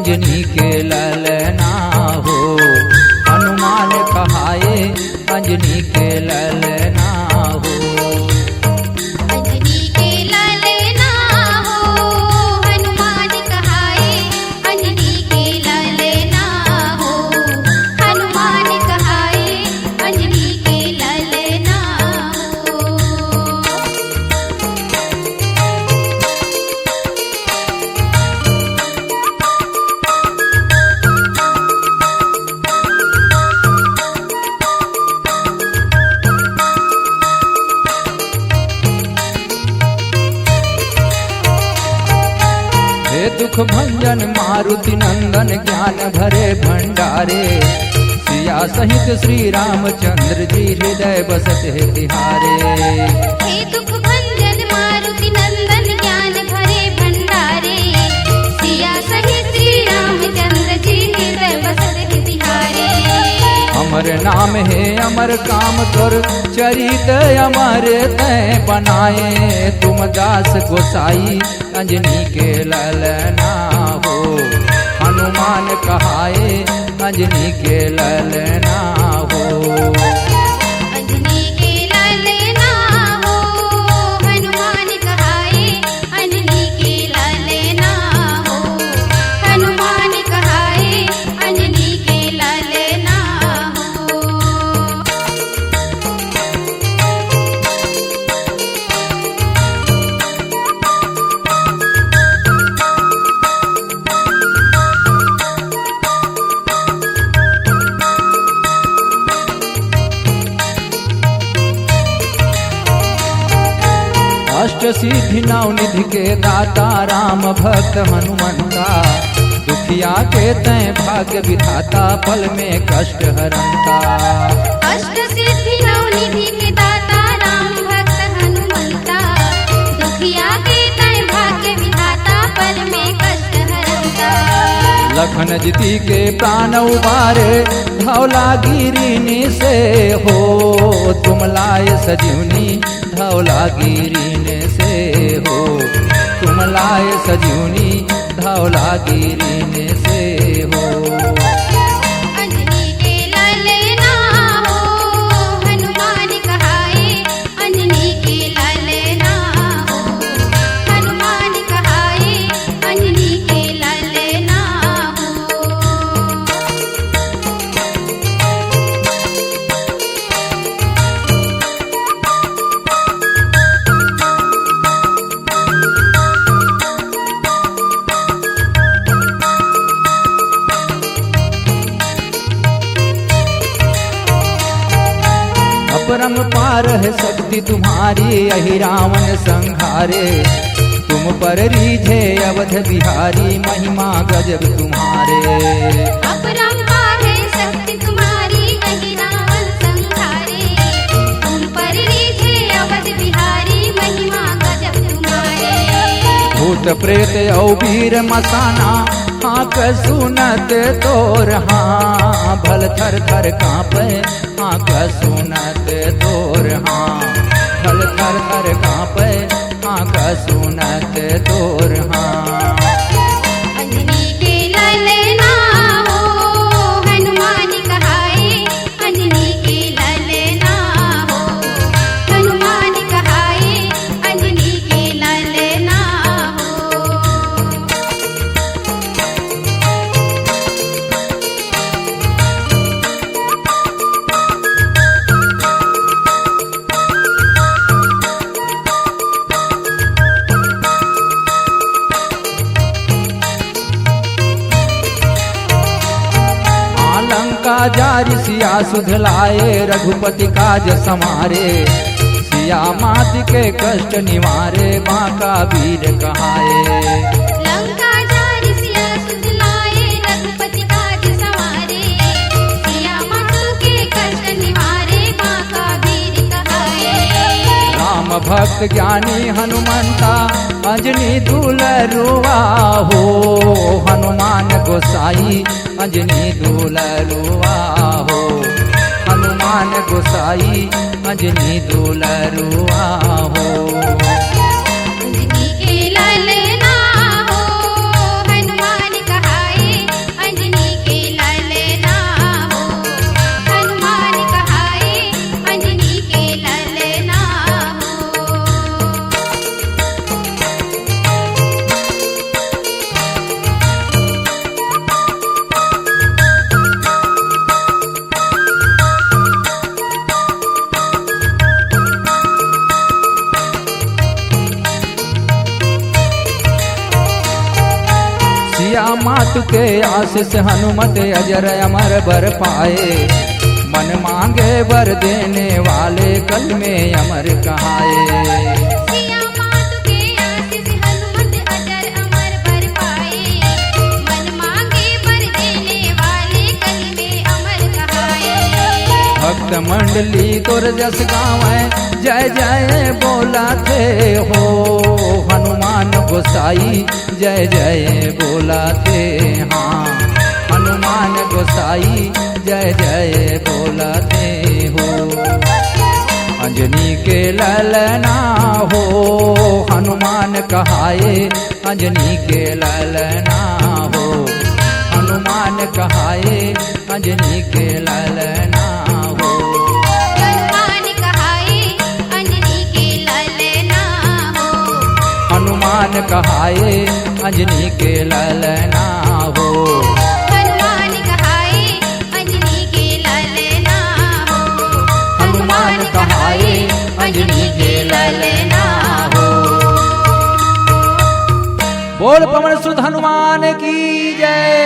अंजनी के ललना हो। हनुमान कहाए अंजनी के ललना हो। अंजनी के ललना हो, हनुमान कहाए अंजनी के ललना हो। हनुमान कहाए अंजनी के ललना हो। हे दुख भंजन मारुति नंदन ज्ञान भरे भंडारे। सिया सहित श्री रामचंद्र जी हृदय बसत है तिहारे। हे दुख भंजन मारुति नंदन ज्ञान भरे भंडारे। सिया सहित श्री रामचंद्र जी हृदय बसत है तिहारे। अमर नाम है अमर काम कर चरित अमर तय बनाए। तुम दास गोसाई अंजनी के ललना हो। हनुमान कहाए अंजनी के ललना हो। अंजनी के ललना हो, हनुमान कहाए अंजनी के ललना हो। हनुमान कहाए अंजनी के ललना हो। अष्ट सिद्धि नवनिधि के दाता राम भक्त हनुमंता। दुखिया के तय भाग्य विधाता पल में कष्ट हरंता। अष्ट सिद्धि नवनिधि के दाता राम भक्त हनुमंता। दुखिया के तय भाग्य विधाता पल में कष्ट हरंता। लखन जिति के प्राण उबारे धौला गिरिनी से हो। तुम लाए सजीवनी धौला गिरिने से हो। तुम लाए सजीवनी धौला गिरिने से हो। अंजनी के ललना हो, हनुमान कहाए अंजनी के ललना हो। हनुमान कहाए अंजनी के ललना हो। अपरम पार है शक्ति तुम्हारी यही रावण संघारे। तुम पर रीझे अवध बिहारी महिमा गजब तुम्हारे। अपरंपार है शक्ति तुम्हारी यही रावण संहारे। तुम पर रीझे अवध बिहारी महिमा गजब तुम्हारे। भूत प्रेत औ वीर मसाना हाँक सुनत तोर। हाँ भल थर थर कांपे हाँक सुनत तोर। हाँ भल थर थर कांपे हाँक सुनत तोर। हाँ अंजनी के ललना हो, हनुमान कहाए अंजनी के ललना हो। हनुमान कहाए अंजनी के ललना हो। जारी सिया सुध लाए रघुपति काज समारे। सिया मात के कष्ट निवारे बांका वीर कहाए। लंका जारी सिया सुध लाए रघुपति काज संवारे। सिया मातु के कष्ट निवारे बांका वीर कहाए। राम भक्त ज्ञानी हनुमंता अंजनी दुलरुआ हो। हनुमान गोसाई अंजनी दुलरुआ हो। हनुमान गोसाई अंजनी दुलरुआ हो। अंजनी के ललना हो, हनुमान कहाए के आशीष हनुमत अजर अमर बर पाए। मन मांगे वर देने वाले कल में अमर कहाए। सिया मात के आशीष हनुमत अजर अमर बर पाए। मन मांगे वर देने वाले कल में अमर कहाए। भक्त मंडली तोर जस गावे जय जय बोला थे हो। हनुमान गोसाई जय जय बोला थे। हाँ हनुमान गोसाई जय जय बोला थे हो। अंजनी के ललना हो हनुमान कहाए। अंजनी के ललना हो हनुमान कहाए। अंजनी के ललना हो हनुमान कहाए। अंजनी के ललना हो हनुमान कहाए। अंजनी के ललना हो हनुमान कहाए। अंजनी के ललना हो हनुमान कहाए। अंजनी के ललना हो। बोल पवन सुत हनुमान की जय।